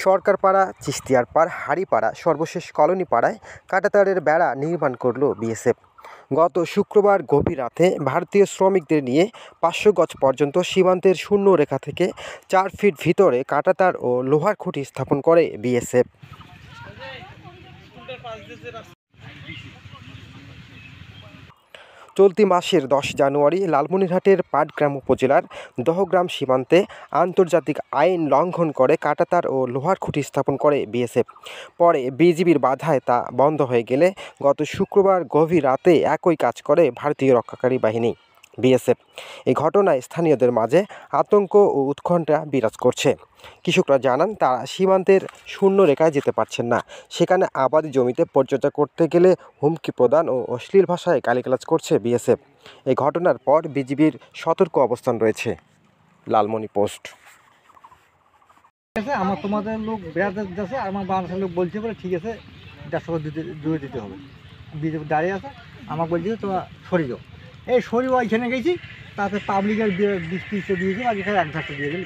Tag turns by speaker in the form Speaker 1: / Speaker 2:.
Speaker 1: সরকারপাড়া, চিস্তিয়ারপাড়, হাড়িপাড়া, সর্বশেষ কলোনি পাড়ায় কাঁটাতারের বেড়া নির্মাণ করল বিএসএফ। গত শুক্রবার গভীর রাতে ভারতীয় শ্রমিকদের নিয়ে 500 গজ পর্যন্ত সীমান্তের শূন্য রেখা থেকে 4 ফিট ভিতরে কাঁটাতার ও লোহার খুঁটি স্থাপন করে বিএসএফ। চলতি মাসের 10 জানুয়ারি লালমনিরহাটের পাটগ্রাম উপজেলার দহগ্রাম সীমান্তে আন্তর্জাতিক আইন লঙ্ঘন করে কাঁটাতার ও লোহার খুঁটি স্থাপন করে বিএসএফ। পরে বিজিবির বাধায় তা বন্ধ হয়ে গেলে গত শুক্রবার গভীর রাতে একই কাজ করে ভারতীয় রক্ষাকারী বাহিনী বিএসএফ। এই ঘটনায় স্থানীয়দের মাঝে আতঙ্ক ও উৎকণ্ঠা বিরাজ করছে। কৃষকরা জানান তারা সীমান্তের শূন্য রেখায় যেতে পারছেন না। সেখানে আবাদি জমিতে পরিচর্যা করতে গেলে হুমকি প্রদান ও অশ্লীল ভাষায় গালিগালাজ করছে বিএসএফ। এই ঘটনার পর বিজিবির সতর্ক অবস্থান রয়েছে। লালমনি পোস্ট।
Speaker 2: আমার তোমাদের লোক বেড়াতে যাচ্ছে, আমার বাংলাদেশের লোক বলছে বলে ঠিক আছে 150 দূরে দিতে হবে। বিজেপি দাঁড়িয়ে আছে, আমাকে বলছে তোমরা সরে যাও। এই সরি ওইখানে গেছি, তাতে পাবলিকের 20-30 দিয়েছি, আর এখানে 1 ধারটা দিয়ে দিল।